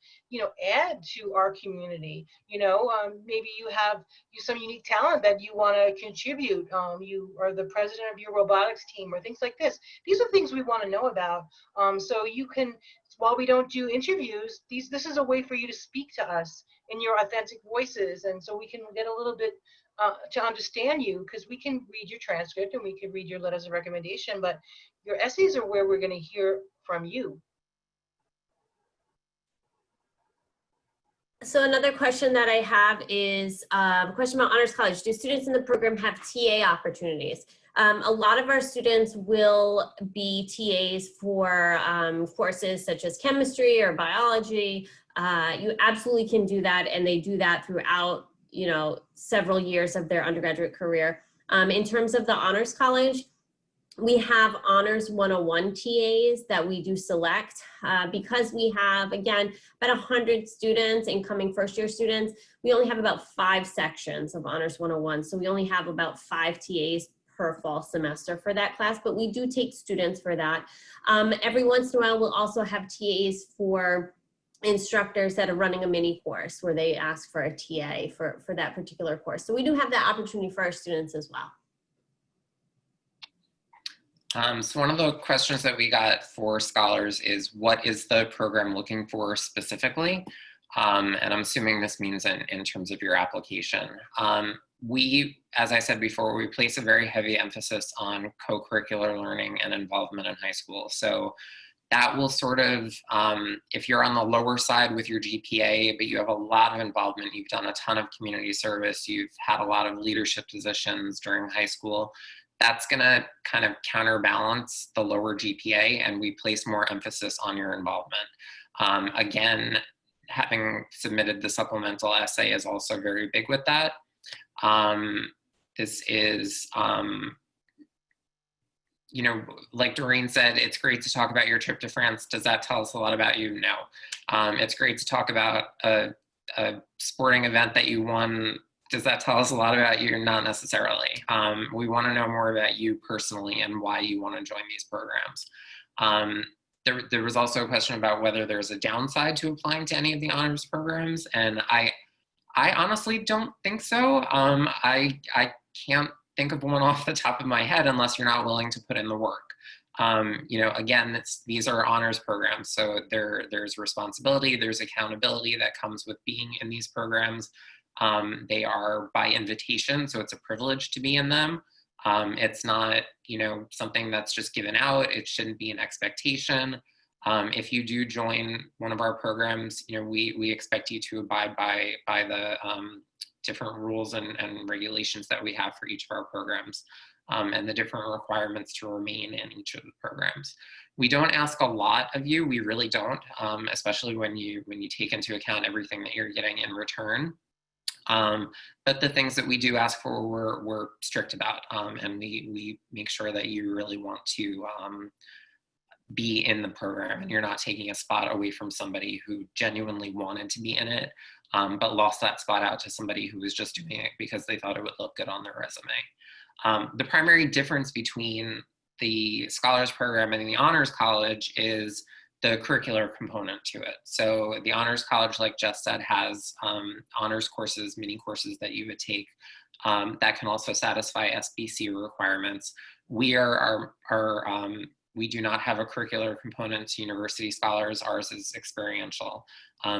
add to our community? Maybe you have some unique talent that you want to contribute. You are the president of your robotics team or things like this. These are things we want to know about. So you can, while we don't do interviews, this is a way for you to speak to us in your authentic voices. And so we can get a little bit to understand you, because we can read your transcript and we can read your letters of recommendation, but your essays are where we're going to hear from you. So another question that I have is a question about Honors College. Do students in the program have TA opportunities? A lot of our students will be TAs for courses such as chemistry or biology. You absolutely can do that, and they do that throughout, several years of their undergraduate career. In terms of the Honors College, we have Honors 101 TAs that we do select because we have, again, about 100 students, incoming first-year students. We only have about 5 sections of Honors 101, so we only have about 5 TAs per fall semester for that class, but we do take students for that. Every once in a while, we'll also have TAs for instructors that are running a mini course where they ask for a TA for that particular course. So we do have that opportunity for our students as well. So one of the questions that we got for scholars is, what is the program looking for specifically? And I'm assuming this means in terms of your application. We, as I said before, we place a very heavy emphasis on co-curricular learning and involvement in high school. So that will sort of, if you're on the lower side with your GPA, but you have a lot of involvement, you've done a ton of community service, you've had a lot of leadership positions during high school, that's gonna kind of counterbalance the lower GPA, and we place more emphasis on your involvement. Again, having submitted the supplemental essay is also very big with that. This is, like Doreen said, it's great to talk about your trip to France. Does that tell us a lot about you? No. It's great to talk about a sporting event that you won. Does that tell us a lot about you? Not necessarily. We want to know more about you personally and why you want to join these programs. There was also a question about whether there's a downside to applying to any of the honors programs, and I honestly don't think so. I can't think of one off the top of my head unless you're not willing to put in the work. Again, these are honors programs, so there's responsibility, there's accountability that comes with being in these programs. They are by invitation, so it's a privilege to be in them. It's not, something that's just given out. It shouldn't be an expectation. If you do join one of our programs, we expect you to abide by the different rules and regulations that we have for each of our programs, and the different requirements to remain in each of the programs. We don't ask a lot of you, we really don't, especially when you take into account everything that you're getting in return. But the things that we do ask for, we're strict about, and we make sure that you really want to be in the program and you're not taking a spot away from somebody who genuinely wanted to be in it, but lost that spot out to somebody who was just doing it because they thought it would look good on their resume. The primary difference between the Scholars Program and the Honors College is the curricular component to it. So the Honors College, like Jess said, has honors courses, mini courses that you would take that can also satisfy SBC requirements. We do not have a curricular component to University Scholars. Ours is experiential.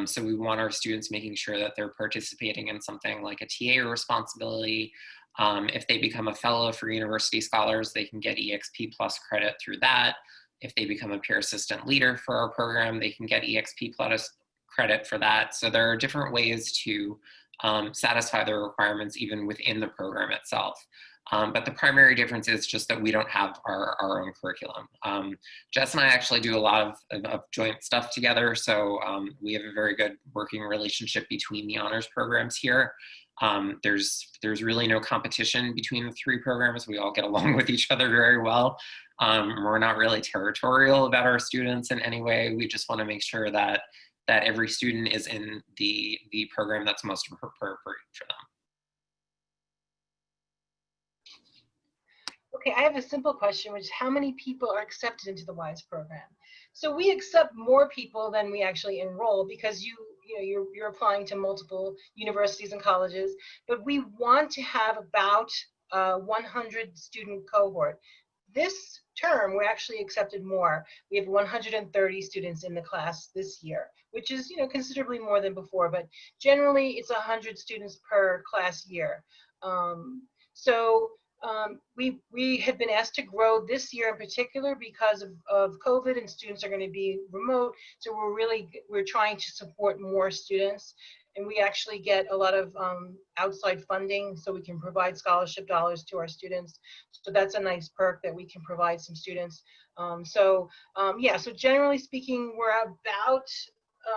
So we want our students making sure that they're participating in something like a TA responsibility. If they become a fellow for University Scholars, they can get EXP Plus credit through that. If they become a peer assistant leader for our program, they can get EXP Plus credit for that. So there are different ways to satisfy their requirements even within the program itself. But the primary difference is just that we don't have our own curriculum. Jess and I actually do a lot of joint stuff together, so we have a very good working relationship between the honors programs here. There's really no competition between the 3 programs. We all get along with each other very well. We're not really territorial about our students in any way. We just want to make sure that every student is in the program that's most appropriate for them. Okay, I have a simple question, which is how many people are accepted into the WISE program? So we accept more people than we actually enroll because you're applying to multiple universities and colleges, but we want to have about 100 student cohort. This term, we actually accepted more. We have 130 students in the class this year, which is considerably more than before, but generally it's 100 students per class year. We have been asked to grow this year in particular because of COVID, and students are going to be remote. So we're trying to support more students, and we actually get a lot of outside funding so we can provide scholarship dollars to our students. So that's a nice perk that we can provide some students. So generally speaking, we're about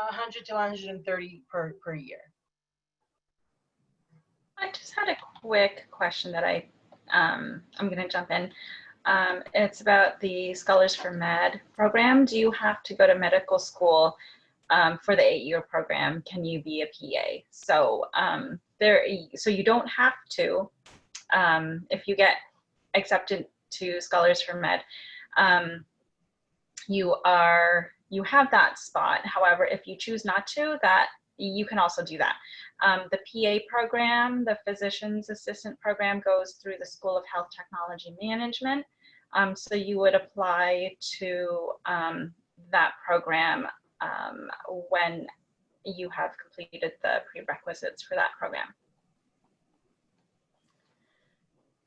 100 to 130 per year. I just had a quick question that I'm going to jump in. It's about the Scholars for Med program. Do you have to go to medical school for the 8-year program? Can you be a PA? So so you don't have to if you get accepted to Scholars for Med. You have that spot. However, if you choose not to, you can also do that. The PA program, the Physician's Assistant program, goes through the School of Health Technology Management. So you would apply to that program when you have completed the prerequisites for that program.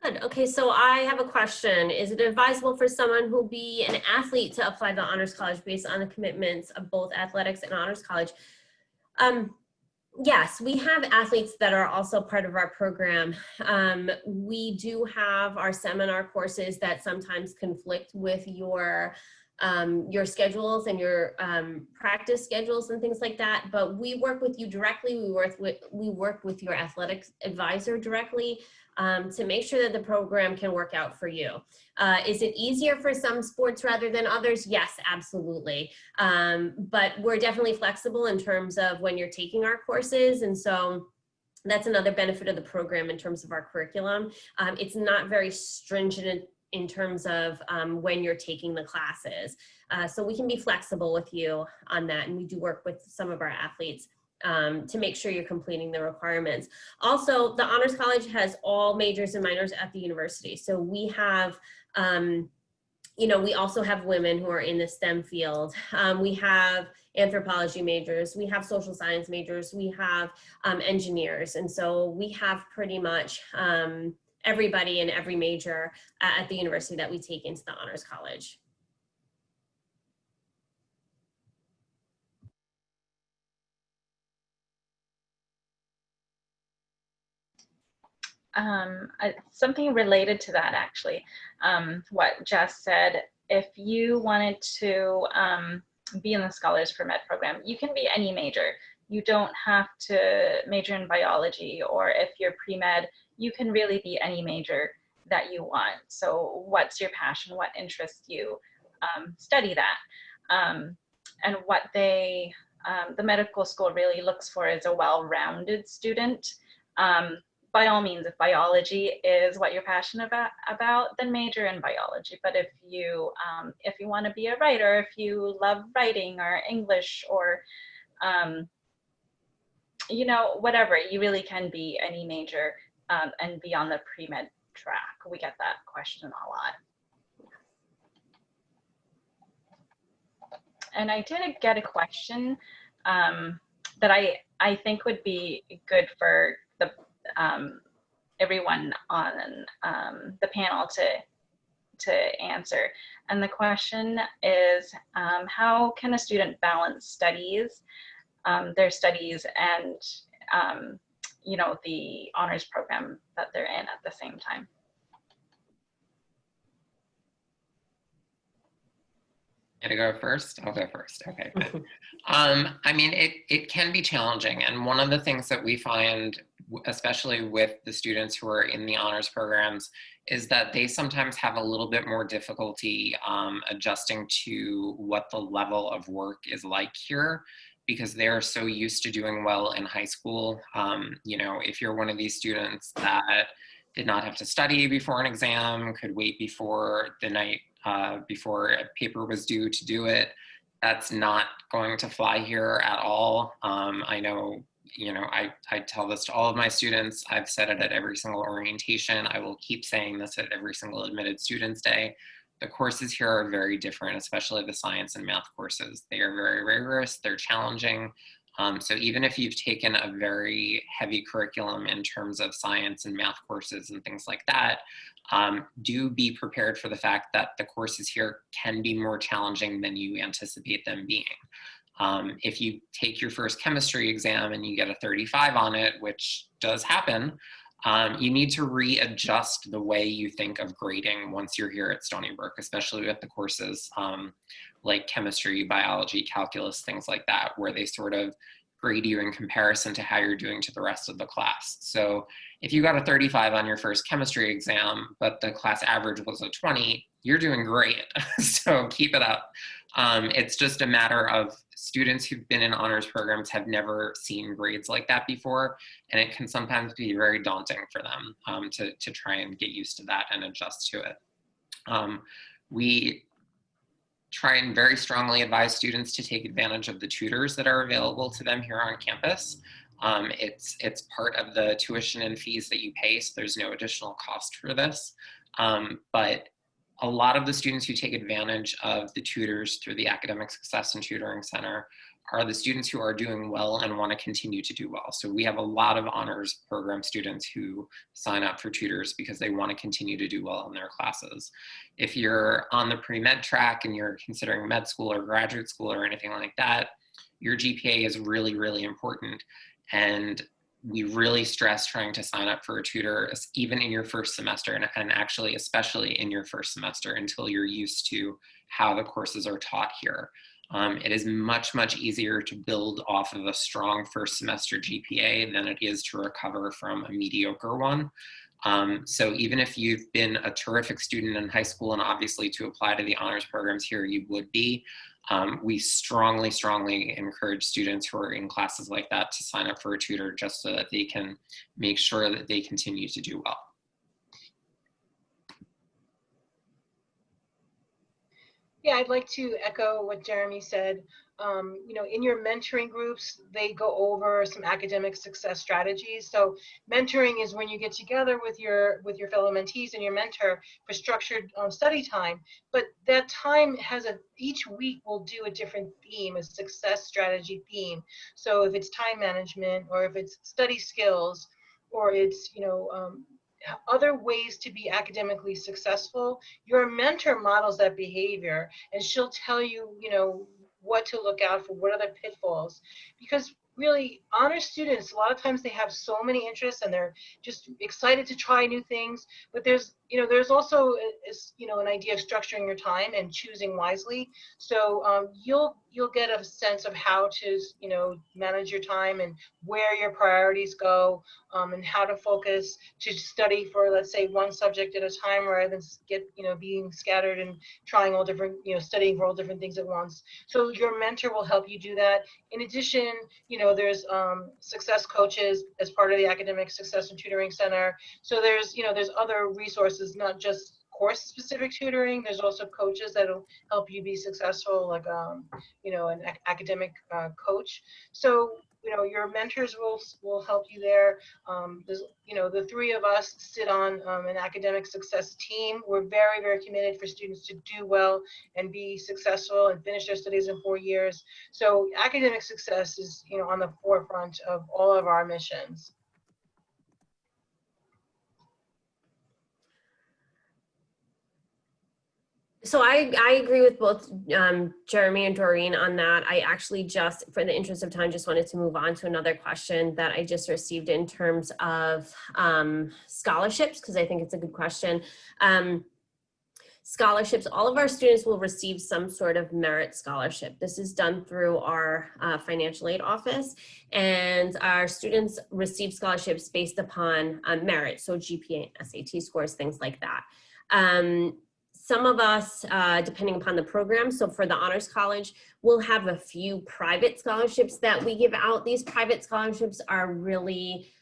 Good. Okay, so I have a question. Is it advisable for someone who be an athlete to apply to Honors College based on the commitments of both athletics and Honors College? Yes, we have athletes that are also part of our program. We do have our seminar courses that sometimes conflict with your schedules and your practice schedules and things like that. But we work with you directly. We work with your athletics advisor directly to make sure that the program can work out for you. Is it easier for some sports rather than others? Yes, absolutely. But we're definitely flexible in terms of when you're taking our courses. And so that's another benefit of the program in terms of our curriculum. It's not very stringent in terms of when you're taking the classes. So we can be flexible with you on that. And we do work with some of our athletes to make sure you're completing the requirements. Also, the Honors College has all majors and minors at the university. So we have, we also have women who are in the STEM field. We have anthropology majors, we have social science majors, we have engineers. And so we have pretty much everybody in every major at the university that we take into the Honors College. Something related to that, actually, what Jess said, if you wanted to be in the Scholars for Med program, you can be any major. You don't have to major in biology, or if you're pre-med, you can really be any major that you want. So what's your passion? What interests you? Study that. And what the medical school really looks for is a well-rounded student. By all means, if biology is what you're passionate about, then major in biology. But if you want to be a writer, if you love writing or English or whatever, you really can be any major and be on the pre-med track. We get that question a lot. And I did get a question that I think would be good for the everyone on the panel to answer. And the question is, how can a student balance their studies and the honors program that they're in at the same time? To go first? I'll go first. Okay. I mean, it can be challenging. And one of the things that we find, especially with the students who are in the honors programs, is that they sometimes have a little bit more difficulty adjusting to what the level of work is like here, because they're so used to doing well in high school. If you're one of these students that did not have to study before an exam, could wait before the night before a paper was due to do it. That's not going to fly here at all. I know, I tell this to all of my students. I've said it at every single orientation. I will keep saying this at every single Admitted Students Day. The courses here are very different, especially the science and math courses. They are very rigorous, they're challenging. So even if you've taken a very heavy curriculum in terms of science and math courses and things like that, do be prepared for the fact that the courses here can be more challenging than you anticipate them being. If you take your first chemistry exam and you get a 35 on it, which does happen, you need to readjust the way you think of grading once you're here at Stony Brook, especially with the courses like chemistry, biology, calculus, things like that, where they sort of grade you in comparison to how you're doing to the rest of the class. So if you got a 35 on your first chemistry exam, but the class average was a 20, you're doing great. So keep it up. It's just a matter of students who've been in honors programs have never seen grades like that before, and it can sometimes be very daunting for them to try and get used to that and adjust to it. We try and very strongly advise students to take advantage of the tutors that are available to them here on campus. It's part of the tuition and fees that you pay, so there's no additional cost for this. But a lot of the students who take advantage of the tutors through the Academic Success and Tutoring Center are the students who are doing well and want to continue to do well. So we have a lot of honors program students who sign up for tutors because they want to continue to do well in their classes. If you're on the pre-med track and you're considering med school or graduate school or anything like that, your GPA is really, really important. And we really stress trying to sign up for a tutor, even in your first semester, and actually, especially in your first semester, until you're used to how the courses are taught here. It is much, much easier to build off of a strong first semester GPA than it is to recover from a mediocre one. So even if you've been a terrific student in high school, and obviously to apply to the honors programs here, you would be, we strongly, strongly encourage students who are in classes like that to sign up for a tutor just so that they can make sure that they continue to do well. Yeah, I'd like to echo what Jeremy said. In your mentoring groups, they go over some academic success strategies. So mentoring is when you get together with your fellow mentees and your mentor for structured study time. But that time has each week will do a different theme, a success strategy theme. So if it's time management, or if it's study skills, or it's other ways to be academically successful, your mentor models that behavior, and she'll tell you, what to look out for, what are the pitfalls. Because really, honor students, a lot of times they have so many interests and they're just excited to try new things, but there's also an idea of structuring your time and choosing wisely. So you'll get a sense of how to manage your time and where your priorities go, and how to focus to study for, let's say, one subject at a time rather than being scattered and trying all different, studying for all different things at once. So your mentor will help you do that. In addition, there's success coaches as part of the Academic Success and Tutoring Center. So there's other resources, not just course-specific tutoring. There's also coaches that'll help you be successful, like an academic coach. So your mentors will help you there. There's the three of us sit on an academic success team. We're very, very committed for students to do well and be successful and finish their studies in 4 years. So academic success is on the forefront of all of our missions. So I agree with both Jeremy and Doreen on that. I actually just, for the interest of time, just wanted to move on to another question that I just received in terms of scholarships, because I think it's a good question. Scholarships, all of our students will receive some sort of merit scholarship. This is done through our financial aid office, and our students receive scholarships based upon merit, so GPA, SAT scores, things like that. Some of us, depending upon the program, so for the Honors College, we'll have a few private scholarships that we give out. These private scholarships are really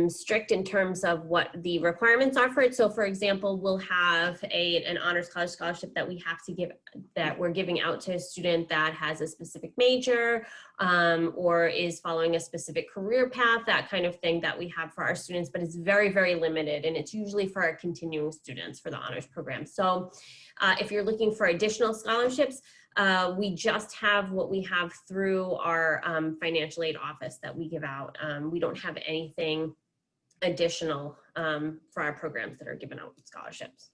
strict in terms of what the requirements are for it. So for example, we'll have an honors college scholarship that we have to give, that we're giving out to a student that has a specific major or is following a specific career path, that kind of thing that we have for our students, but it's very, very limited. And it's usually for our continuing students for the honors program. So if you're looking for additional scholarships, we just have what we have through our financial aid office that we give out. We don't have anything additional for our programs that are given out scholarships.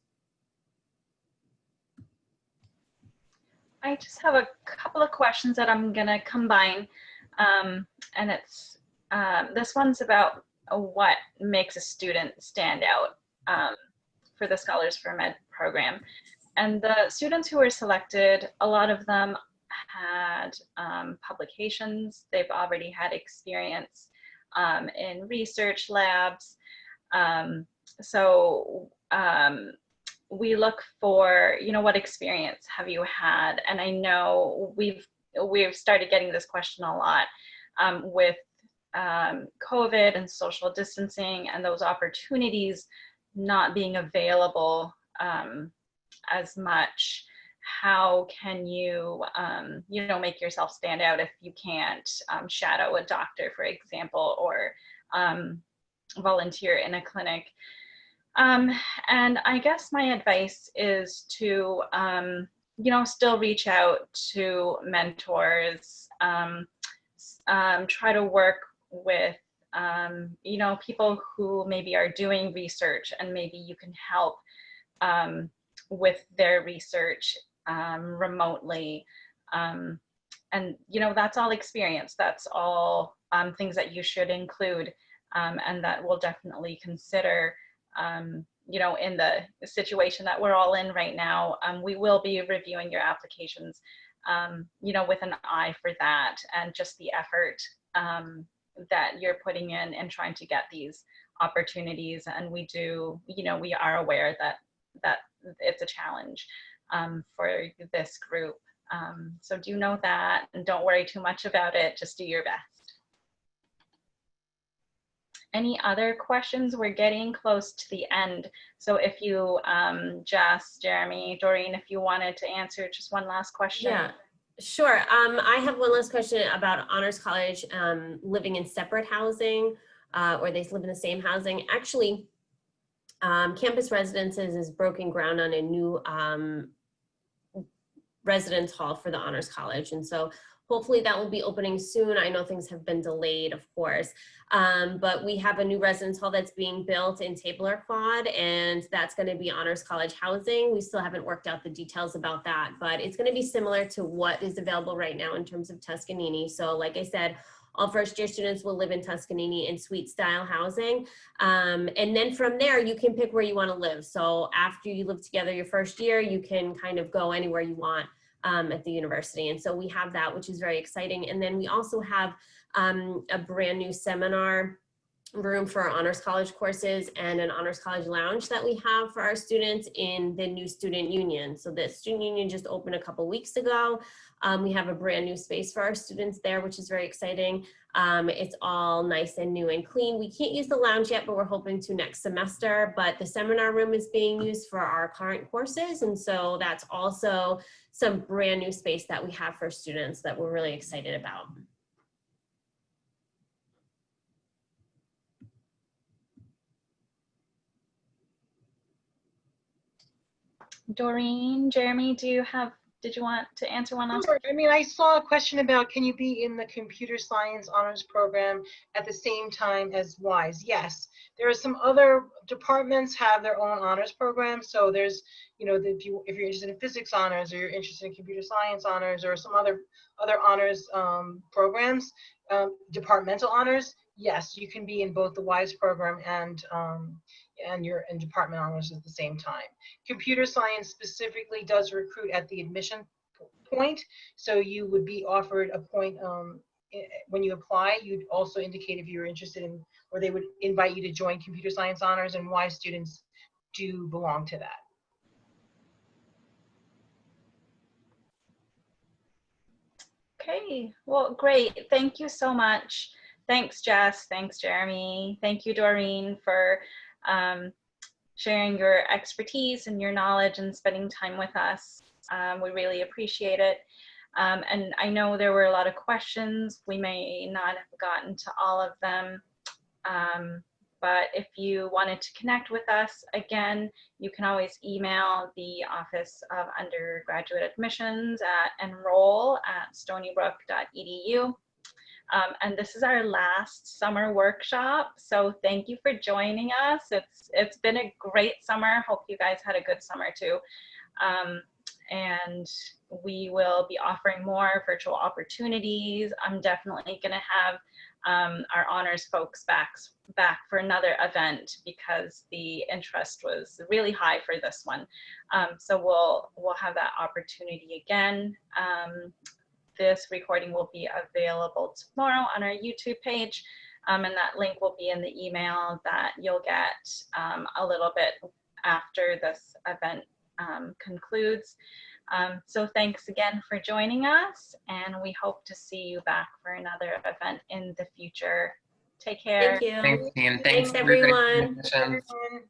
I just have a couple of questions that I'm going to combine. And it's this one's about what makes a student stand out for the Scholars for Med program. And the students who were selected, a lot of them had publications. They've already had experience in research labs. We look for, you know, what experience have you had? And I know we've started getting this question a lot with COVID and social distancing and those opportunities not being available as much. How can you, you know, make yourself stand out if you can't shadow a doctor, for example, or volunteer in a clinic? And I guess my advice is to, you know, still reach out to mentors, try to work with, you know, people who maybe are doing research and maybe you can help with their research remotely. And, you know, that's all experience. That's all things that you should include and that we'll definitely consider. You know, in the situation that we're all in right now, we will be reviewing your applications, you know, with an eye for that and just the effort that you're putting in and trying to get these opportunities. And we do, you know, we are aware that it's a challenge for this group. So do know that and don't worry too much about it. Just do your best. Any other questions? We're getting close to the end. So if you, Jess, Jeremy, Doreen, if you wanted to answer just one last question. Yeah, sure. I have one last question about Honors College living in separate housing or they live in the same housing. Actually, Campus Residences is broken ground on a new residence hall for the Honors College. And so hopefully that will be opening soon. I know things have been delayed, of course, but we have a new residence hall that's being built in Tabler Quad, and that's going to be Honors College housing. We still haven't worked out the details about that, but it's going to be similar to what is available right now in terms of Tuscanini. So like I said, all first-year students will live in Tuscanini in suite-style housing. And then from there, you can pick where you want to live. So after you live together your first year, you can kind of go anywhere you want at the university. And so we have that, which is very exciting. And then we also have a brand new seminar room for our Honors College courses and an Honors College lounge that we have for our students in the new student union. So the student union just opened a couple weeks ago. We have a brand new space for our students there, which is very exciting. It's all nice and new and clean. We can't use the lounge yet, but we're hoping to next semester. But the seminar room is being used for our current courses. And so that's also some brand new space that we have for students that we're really excited about. Doreen, Jeremy, did you want to answer one last? Sure. I mean, I saw a question about, can you be in the computer science honors program at the same time as WISE? Yes, there are some other departments have their own honors program. So there's, you know, if you're interested in physics honors or you're interested in computer science honors or some other honors programs, departmental honors, yes, you can be in both the WISE program and your department honors at the same time. Computer science specifically does recruit at the admission point, so you would be offered a point when you apply. You'd also indicate if you're interested in, or they would invite you to join computer science honors, and why students do belong to that. Okay, well, great. Thank you so much Thanks, Jess. Thanks, Jeremy. Thank you, Doreen, for sharing your expertise and your knowledge and spending time with us. We really appreciate it. And I know there were a lot of questions. We may not have gotten to all of them. But if you wanted to connect with us, again, you can always email the Office of Undergraduate Admissions at enroll@stonybrook.edu. And this is our last summer workshop. So thank you for joining us. It's been a great summer. Hope you guys had a good summer too. And we will be offering more virtual opportunities. I'm definitely going to have our honors folks back for another event because the interest was really high for this one. So we'll have that opportunity again. This recording will be available tomorrow on our YouTube page, and that link will be in the email that you'll get a little bit after this event concludes. So thanks again for joining us, and we hope to see you back for another event in the future. Take care. Thank you. Thanks, team. Thanks, everybody for everyone. your questions.